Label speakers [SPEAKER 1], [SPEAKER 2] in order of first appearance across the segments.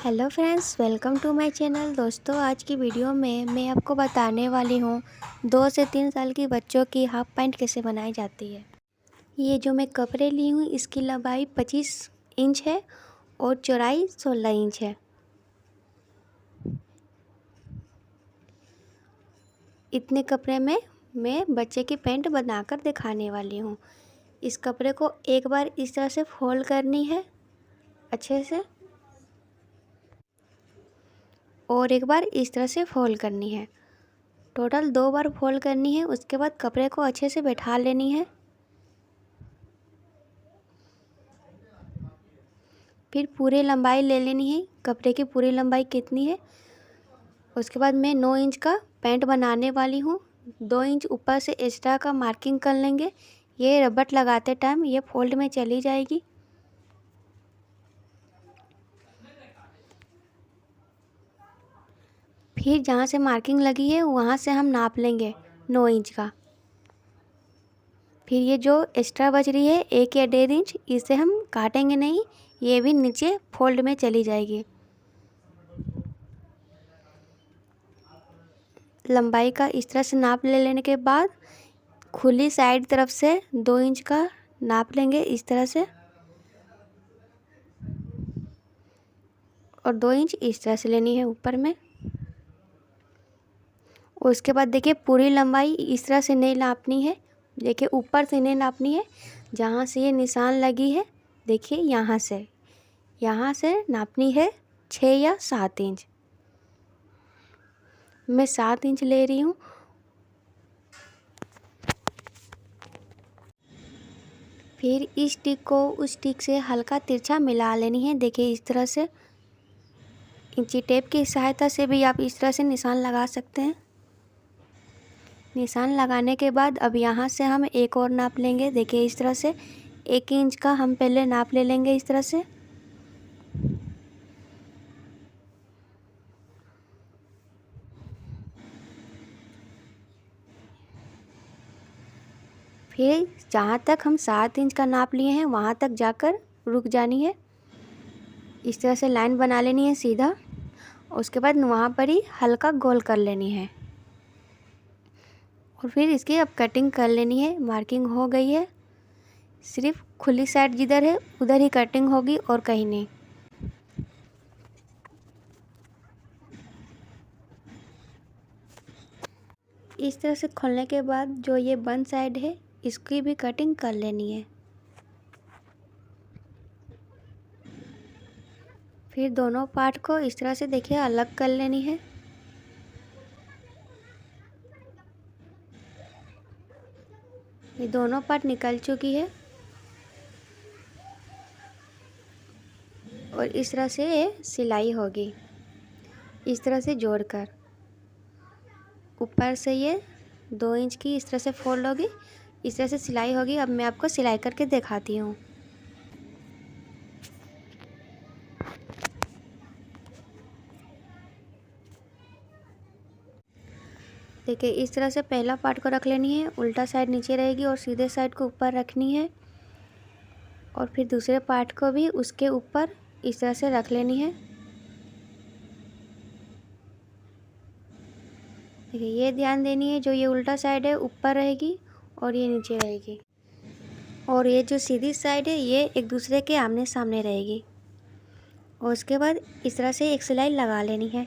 [SPEAKER 1] Hello friends, welcome to my channel. दोस्तों, आज की वीडियो में मैं आपको बताने वाली हूँ 2 से 3 साल की बच्चों की हाफ पैंट कैसे बनाई जाती है। ये जो मैं कपड़े ली हूँ इसकी लंबाई 25 इंच है और चौड़ाई 16 इंच है। इतने कपड़े में मैं बच्चे की पैंट बनाकर दिखाने वाली हूँ। इस कपड़े को एक बार इस तरह से फोल्ड करनी है अच्छे से, और एक बार इस तरह से फोल्ड करनी है। टोटल 2 बार फोल्ड करनी है। उसके बाद कपड़े को अच्छे से बैठा लेनी है। फिर पूरी लंबाई ले लेनी है, कपड़े की पूरी लंबाई कितनी है। उसके बाद मैं 9 इंच का पैंट बनाने वाली हूँ। 2 इंच ऊपर से एक्स्ट्रा का मार्किंग कर लेंगे। ये रबट लगाते टाइम ये फोल्ड में चली जाएगी। फिर जहाँ से मार्किंग लगी है वहाँ से हम नाप लेंगे 9 इंच का। फिर ये जो एक्स्ट्रा बच रही है 1 या 1.5 इंच, इसे हम काटेंगे नहीं, ये भी नीचे फोल्ड में चली जाएगी। लंबाई का इस तरह से नाप ले लेने के बाद खुली साइड तरफ से 2 इंच का नाप लेंगे इस तरह से, और 2 इंच इस तरह से लेनी है ऊपर में। उसके बाद देखिए पूरी लंबाई इस तरह से नहीं नापनी है, देखिए ऊपर से नहीं नापनी है। जहाँ से ये निशान लगी है देखिए यहाँ से नापनी है 6 या 7 इंच। मैं 7 इंच ले रही हूँ। फिर इस टिक को उस टिक से हल्का तिरछा मिला लेनी है। देखिए इस तरह से इंची टेप की सहायता से भी आप इस तरह से निशान लगा सकते हैं। निशान लगाने के बाद अब यहाँ से हम एक और नाप लेंगे। देखिए इस तरह से 1 इंच का हम पहले नाप ले लेंगे इस तरह से। फिर जहाँ तक हम 7 इंच का नाप लिए हैं वहाँ तक जाकर रुक जानी है। इस तरह से लाइन बना लेनी है सीधा। उसके बाद वहाँ पर ही हल्का गोल कर लेनी है और फिर इसकी अब कटिंग कर लेनी है। मार्किंग हो गई है, सिर्फ खुली साइड जिधर है उधर ही कटिंग होगी और कहीं नहीं। इस तरह से खोलने के बाद जो ये बंद साइड है इसकी भी कटिंग कर लेनी है। फिर दोनों पार्ट को इस तरह से देखिए अलग कर लेनी है। ये दोनों पार्ट निकल चुकी है और इस तरह से ये सिलाई होगी। इस तरह से जोड़कर ऊपर से ये 2 इंच की इस तरह से फोल्ड होगी, इस तरह से सिलाई होगी। अब मैं आपको सिलाई करके दिखाती हूँ। देखिए इस तरह से पहला पार्ट को रख लेनी है, उल्टा साइड नीचे रहेगी और सीधे साइड को ऊपर रखनी है। और फिर दूसरे पार्ट को भी उसके ऊपर इस तरह से रख लेनी है। देखिए ये ध्यान देनी है, जो ये उल्टा साइड है ऊपर रहेगी और ये नीचे रहेगी, और ये जो सीधी साइड है ये एक दूसरे के आमने सामने रहेगी। और उसके बाद इस तरह से एक सिलाई लगा लेनी है।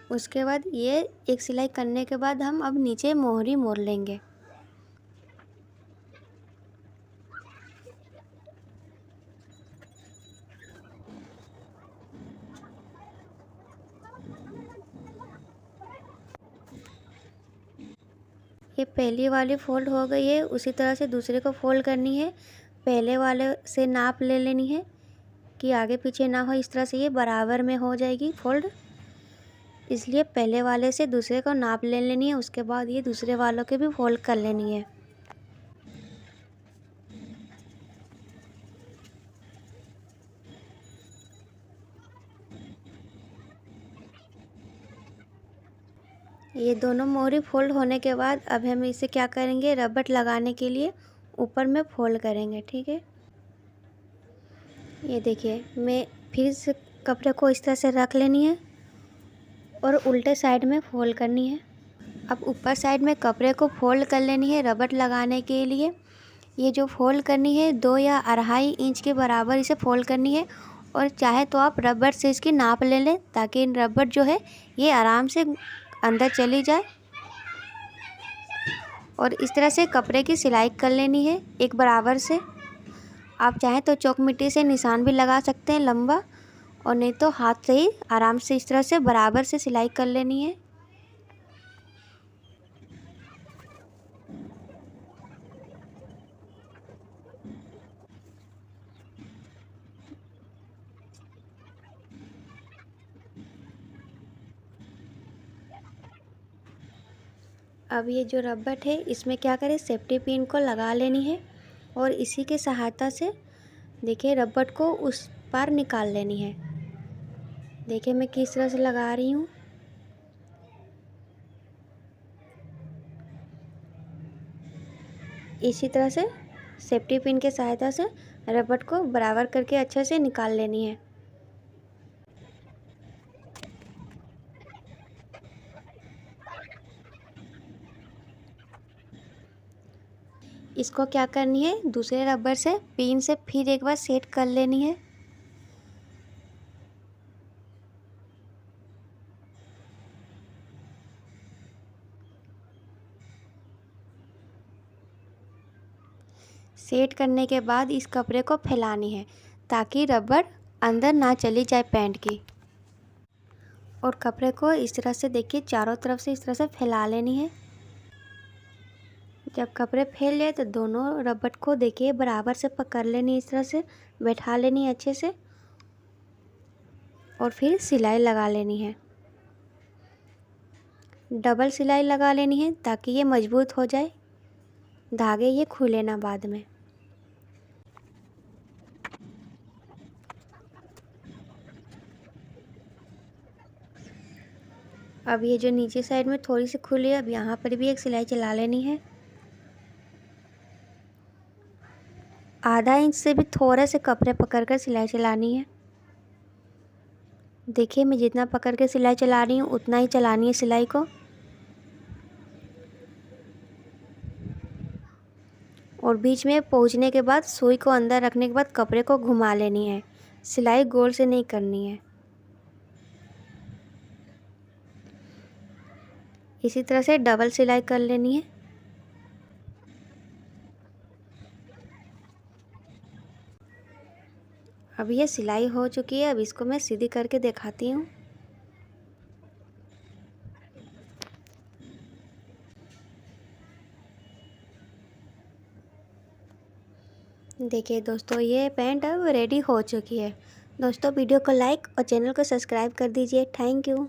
[SPEAKER 1] उसके बाद ये एक सिलाई करने के बाद हम अब नीचे मोहरी मोड़ लेंगे। ये पहली वाली फोल्ड हो गई है, उसी तरह से दूसरे को फोल्ड करनी है। पहले वाले से नाप ले लेनी है कि आगे पीछे ना हो, इस तरह से ये बराबर में हो जाएगी फोल्ड। इसलिए पहले वाले से दूसरे को नाप ले लेनी है। उसके बाद ये दूसरे वालों के भी फोल्ड कर लेनी है। ये दोनों मोहरी फोल्ड होने के बाद अब हम इसे क्या करेंगे, रबड़ लगाने के लिए ऊपर में फोल्ड करेंगे। ठीक है, ये देखिए मैं फिर से कपड़े को इस तरह से रख लेनी है और उल्टे साइड में फोल्ड करनी है। अब ऊपर साइड में कपड़े को फोल्ड कर लेनी है रबड़ लगाने के लिए। ये जो फोल्ड करनी है 2 या 2.5 इंच के बराबर इसे फोल्ड करनी है, और चाहे तो आप रबड़ से इसकी नाप ले लें ताकि रबड़ जो है ये आराम से अंदर चली जाए। और इस तरह से कपड़े की सिलाई कर लेनी है एक बराबर से। आप चाहें तो चौक मिट्टी से निशान भी लगा सकते हैं लंबा, और नहीं तो हाथ से ही आराम से इस तरह से बराबर से सिलाई कर लेनी है। अब ये जो रबड़ है इसमें क्या करें, सेफ्टी पिन को लगा लेनी है और इसी के सहायता से देखिए रबड़ को उस पार निकाल लेनी है। देखिए मैं किस तरह से लगा रही हूँ। इसी तरह से सेफ्टी पिन के सहायता से रबड़ को बराबर करके अच्छे से निकाल लेनी है। इसको क्या करनी है, दूसरे रबड़ से पिन से फिर एक बार सेट कर लेनी है। सेट करने के बाद इस कपड़े को फैलानी है ताकि रबड़ अंदर ना चली जाए पैंट की। और कपड़े को इस तरह से देखिए चारों तरफ से इस तरह से फैला लेनी है। जब कपड़े फैल जाए तो दोनों रबड़ को देखिए बराबर से पकड़ लेनी, इस तरह से बैठा लेनी अच्छे से, और फिर सिलाई लगा लेनी है। डबल सिलाई लगा लेनी है ताकि ये मजबूत हो जाए, धागे ये खुले ना बाद में। अब ये जो नीचे साइड में थोड़ी सी खुली है, अब यहाँ पर भी एक सिलाई चला लेनी है। आधा इंच से भी थोड़े से कपड़े पकड़कर सिलाई चलानी है। देखिए मैं जितना पकड़ के सिलाई चला रही हूँ उतना ही चलानी है सिलाई को। और बीच में पहुँचने के बाद सुई को अंदर रखने के बाद कपड़े को घुमा लेनी है, सिलाई गोल से नहीं करनी है। इसी तरह से डबल सिलाई कर लेनी है। अब ये सिलाई हो चुकी है, अब इसको मैं सीधी करके दिखाती हूँ। देखिए दोस्तों ये पैंट अब रेडी हो चुकी है। दोस्तों वीडियो को लाइक और चैनल को सब्सक्राइब कर दीजिए। Thank you.